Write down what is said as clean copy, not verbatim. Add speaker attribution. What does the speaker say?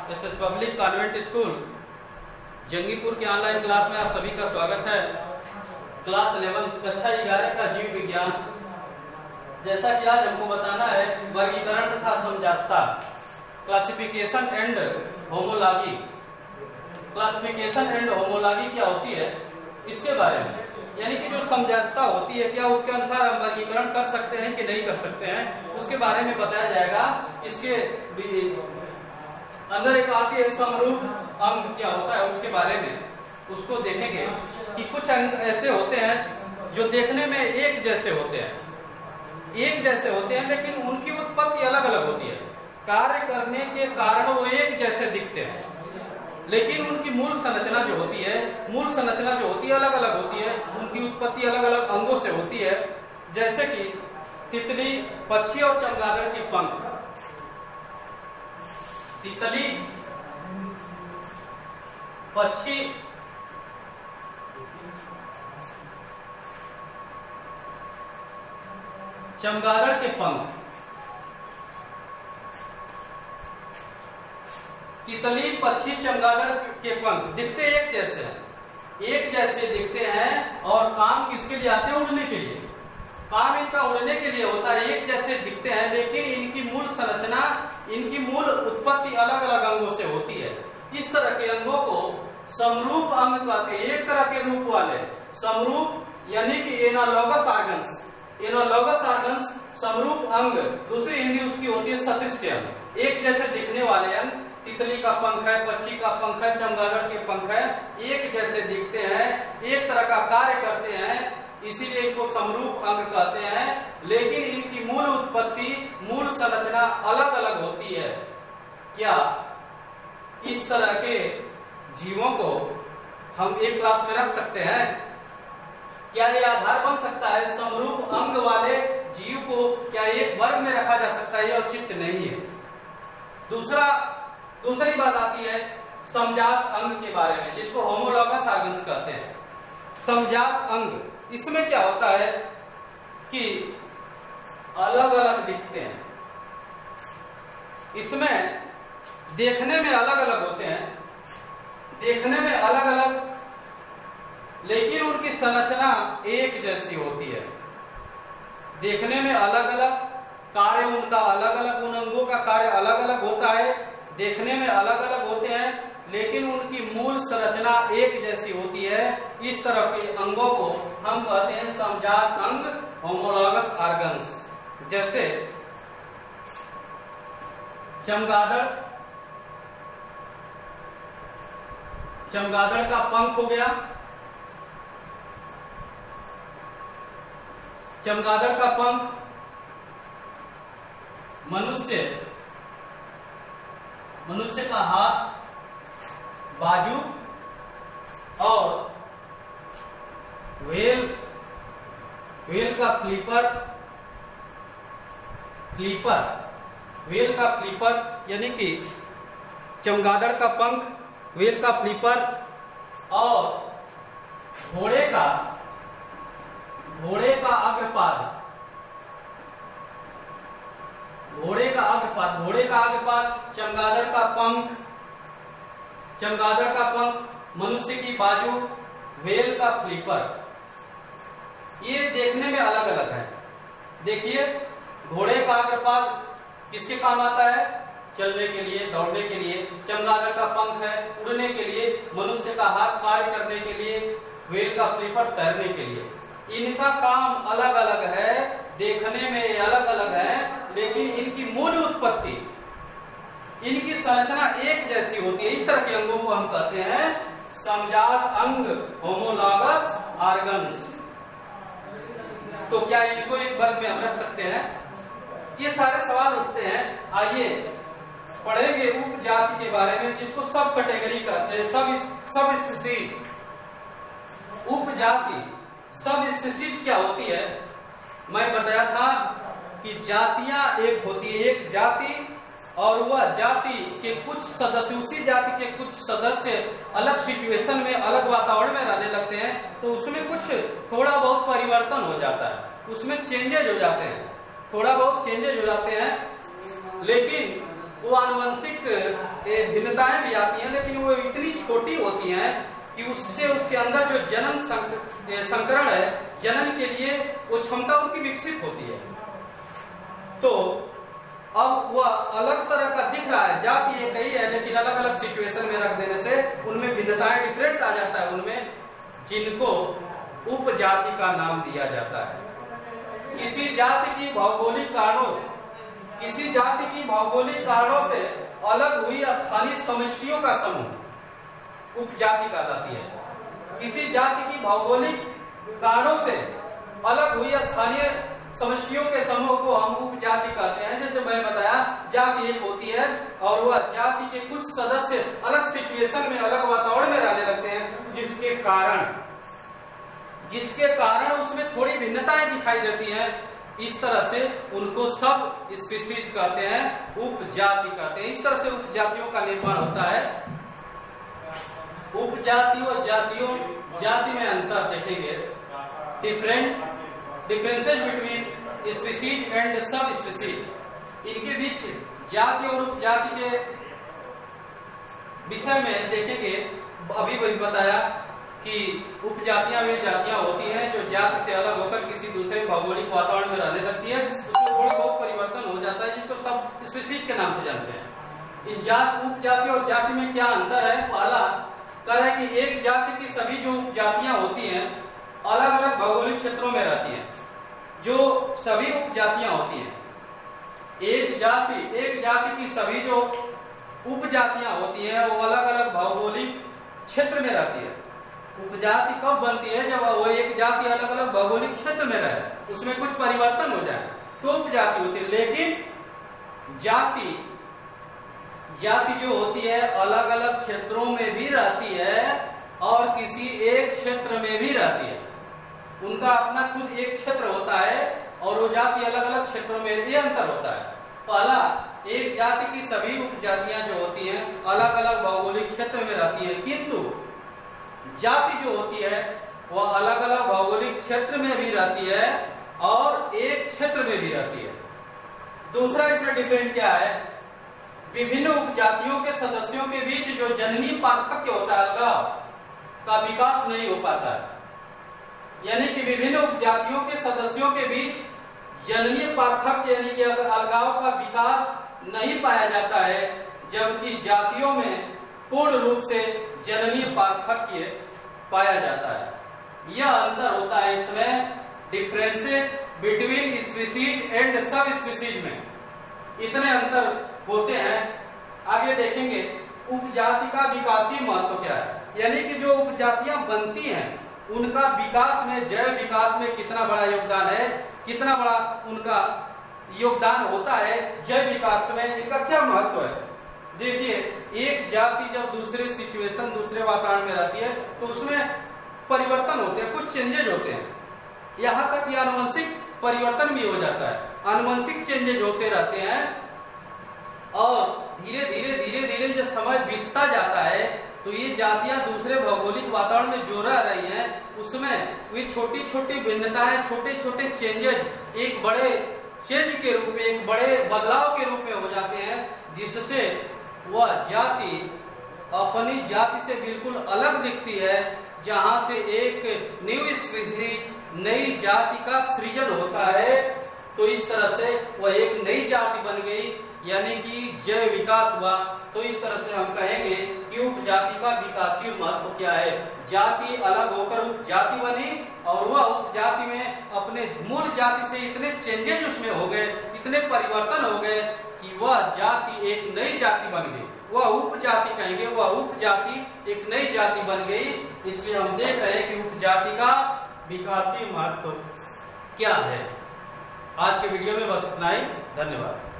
Speaker 1: SS public convent school Jangipur के online class में आप सभी का स्वागत है। क्लास 11 कक्षा 11 का जीव विज्ञान। जैसा कि आज हमको बताना है वर्गीकरण तथा समजातता, classification and homology. Classification and homology क्या होती है इसके बारे में, यानी कि जो समजातता होती है क्या उसके अनुसार हम वर्गीकरण कर सकते हैं कि नहीं कर सकते हैं, उसके बारे में बताया जाएगा। इसके अंदर एक आती है समरूप अंग क्या होता है उसके बारे में, उसको देखेंगे कि कुछ अंग ऐसे होते हैं जो देखने में एक जैसे होते हैं लेकिन उनकी उत्पत्ति अलग अलग होती है। कार्य करने के कारण वो एक जैसे दिखते हैं लेकिन उनकी मूल संरचना जो होती है अलग अलग होती है, उनकी उत्पत्ति अलग अलग अंगों से होती है। जैसे कि तितली, पक्षी और चमगादड़ के पंख। तितली, पक्षी, चमगादड़ के पंख। तितली, पक्षी, चमगादड़ के पंख दिखते एक जैसे दिखते हैं और काम किसके लिए आते हैं? उड़ने के लिए। काम इनका उड़ने के लिए होता है, एक जैसे दिखते हैं लेकिन इनकी मूल संरचना, इनकी मूल उत्पत्ति अलग अलग अंगों से होती है। इस तरह के अंगों को समरूप अंग कहते हैं। एक तरह के रूप वाले समरूप यानी कि एनालॉगस ऑर्गन्स समरूप अंग। दूसरी हिंदी उसकी होती है सदृश्य अंग, एक जैसे दिखने वाले अंग। तितली का पंख है, पक्षी का पंख है, चमगादड़ के पंख है, एक जैसे दिखते हैं, एक तरह का कार्य करते हैं, इसीलिए इनको समरूप अंग कहते हैं। लेकिन इनकी मूल उत्पत्ति, मूल संरचना अलग अलग होती है। क्या इस तरह के जीवों को हम एक क्लास में रख सकते हैं? क्या ये आधार बन सकता है? समरूप अंग वाले जीव को क्या एक वर्ग में रखा जा सकता है? यह उचित नहीं है। दूसरी बात आती है समजात अंग के बारे में, जिसको होमोलॉगस ऑर्गन्स कहते हैं। समजात अंग, इसमें क्या होता है कि अलग अलग दिखते हैं, इसमें देखने में अलग अलग होते हैं, लेकिन उनकी संरचना एक जैसी होती है। देखने में अलग अलग, कार्य उनका अलग अलग, उन अंगों का कार्य अलग अलग होता है, देखने में अलग अलग होते हैं लेकिन उनकी मूल संरचना एक जैसी होती है। इस तरह के अंगों को हम कहते हैं समजात अंग, होमोलॉगस ऑर्गन्स। जैसे चमगादड़ का पंख हो गया, चमगादड़ का पंख। मनुष्य का हाथ, बाजू और व्हेल का फ्लीपर, व्हेल का फ्लीपर यानी कि चमगादड़ का पंख, व्हेल का फ्लीपर और घोड़े का अग्रपाद, घोड़े का अग्रपाद, चमगादड़ का पंख, मनुष्य की बाजू, व्हेल का फ्लीपर। ये देखने में अलग अलग है। देखिए, घोड़े का अग्रपाद किसके काम आता है? चलने के लिए, दौड़ने के लिए। चमगादड़ का पंख है उड़ने के लिए, मनुष्य का हाथ कार्य करने के लिए, व्हेल का फ्लीपर तैरने के लिए। इनका काम अलग अलग है, देखने में अलग अलग है लेकिन इनकी मूल उत्पत्ति, इनकी संरचना एक जैसी होती है। इस तरह के अंगों को हम कहते हैं समजात अंग, होमोलॉगस ऑर्गन्स। तो क्या इनको एक वर्ग में हम रख सकते हैं? ये सारे सवाल उठते हैं। आइए पढ़ेंगे उपजाति के बारे में, जिसको सब कैटेगरी कहते हैं, सब स्पीशीज। उपजाति, सब स्पीशीज क्या होती है? मैं बताया था कि जातियां एक होती है, एक जाति, और वह जाति के कुछ सदस्य, उसी जाति के कुछ सदस्य अलग सिचुएशन में, अलग वातावरण में रहने लगते हैं तो उसमें कुछ थोड़ा बहुत परिवर्तन हो जाता है, उसमें चेंजेज हो जाते हैं, थोड़ा बहुत चेंजेज हो जाते हैं। लेकिन वो आनुवंशिक भिन्नताएं भी आती हैं, लेकिन वो इतनी छोटी होती हैं कि उससे उसके अंदर जो जन्म संकरण है, जनन के लिए वो क्षमता उनकी विकसित होती है। तो अब वह अलग तरह का दिख रहा है, जाति एक ही है लेकिन अलग अलग सिचुएशन में रख देने से उनमें भिन्नताएं डिफरेंट आ जाता है उनमें, जिनको उपजाति का नाम दिया जाता है। किसी जाति की भौगोलिक कारणों से अलग हुई स्थानीय समष्टियों का समूह उपजाति कहलाती है। किसी जाति की भौगोलिक कारणों से अलग हुई स्थानीय समष्टियों के समूह को हम उपजाति कहते हैं। जैसे मैं बताया, जाति एक होती है और वह जाति के कुछ सदस्य अलग सिचुएशन में, अलग वातावरण में रहने लगते हैं, जिसके कारण उसमें थोड़ी भिन्नताएं दिखाई देती हैं। इस तरह से उनको सब स्पीशीज कहते हैं, उपजाति कहते हैं। इस तरह से उपजातियों का निर्माण होता है। उपजाति और जाति में अंतर देखेंगे। डिफरेंसेस बिटवीन स्पीशीज एंड सब स्पीशीज, इनके बीच जाति और उपजाति के विषय में देखेंगे। अभी वही बताया कि उपजातियां वे जातियां होती हैं जो जाति से अलग होकर किसी दूसरे भौगोलिक वातावरण में रहने लगती है, उसमें थोड़ा बहुत परिवर्तन हो जाता है, जिसको सब स्पीशीज के नाम से जानते हैं। इन उपजाति और जाति में क्या अंतर है? पहला है कि एक जाति की सभी जो उपजातियां होती हैं अलग अलग भौगोलिक क्षेत्रों में रहती हैं। जो सभी उपजातियां होती हैं, एक जाति की सभी जो उपजातियां होती हैं वो अलग अलग भौगोलिक क्षेत्र में रहती है। उपजाति कब बनती है? जब वो एक जाति अलग अलग भौगोलिक क्षेत्र में रहे, उसमें कुछ परिवर्तन हो जाए तो उपजाति होती है। लेकिन जाति जो होती है अलग अलग क्षेत्रों में भी रहती है और किसी एक क्षेत्र में भी रहती है। उनका अपना खुद एक क्षेत्र होता है और वो जाति अलग अलग क्षेत्रों में, ये अंतर होता है। पहला, एक जाति की सभी उपजातियां जो होती हैं अलग अलग भौगोलिक क्षेत्र में रहती है, किंतु जाति जो होती है वह अलग अलग भौगोलिक क्षेत्र में भी रहती है और एक क्षेत्र में भी रहती है। दूसरा इसमें डिफरेंट क्या है? विभिन्न उपजातियों के सदस्यों के बीच जो जननी पार्थक्य होता है, अलगाव का विकास नहीं हो पाता है। यानी कि विभिन्न उपजातियों के सदस्यों के बीच जननी पार्थक्य यानी कि अलगाव का विकास नहीं पाया जाता है, जबकि जातियों में पूर्ण रूप से जननी पार्थक्य पाया जाता है। यह अंतर होता है इसमें, डिफरेंसेस बिटवीन स्पीशीज एंड सब स्पीशीज में इतने अंतर होते हैं। आगे देखेंगे उपजाति का विकासीय महत्व क्या है, यानी कि जो उपजातियां बनती हैं उनका विकास में, जैव विकास में कितना बड़ा योगदान है, कितना बड़ा उनका योगदान होता है जैव विकास में, इनका क्या महत्व है। देखिए, एक जाति जब दूसरे सिचुएशन, दूसरे वातावरण में रहती है तो उसमें परिवर्तन होते हैं, कुछ चेंजेज होते हैं। यहाँ तक कि आनुवंशिक परिवर्तन भी हो जाता है, आनुवंशिक चेंजेज होते रहते हैं और धीरे धीरे जब समय बीतता जाता है तो ये जातियां दूसरे भौगोलिक वातावरण में जो रह रही हैं उसमें वे छोटी छोटी भिन्नताएं, छोटे छोटे चेंजेज एक बड़े चेंज के रूप में, एक बड़े बदलाव के रूप में हो जाते हैं, जिससे वह जाति अपनी जाति से बिल्कुल अलग दिखती है। जहां से एक न्यू स्पीशीज, नई जाति का सृजन होता है, तो इस तरह से वह एक नई जाति बन गई, यानी कि जैव विकास हुआ। तो इस तरह से हम कहेंगे कि उपजाति का विकासीय महत्व क्या है। जाति अलग होकर उपजाति बनी और वह उपजाति में अपने मूल जाति से इतने चेंजेज उसमें हो गए, इतने परिवर्तन हो गए कि वह जाति एक नई जाति बन गई। वह उपजाति कहेंगे, वह उपजाति एक नई जाति बन गई। इसलिए हम देख रहे हैं कि उपजाति का विकासीय महत्व क्या है। आज के वीडियो में बस इतना ही। धन्यवाद।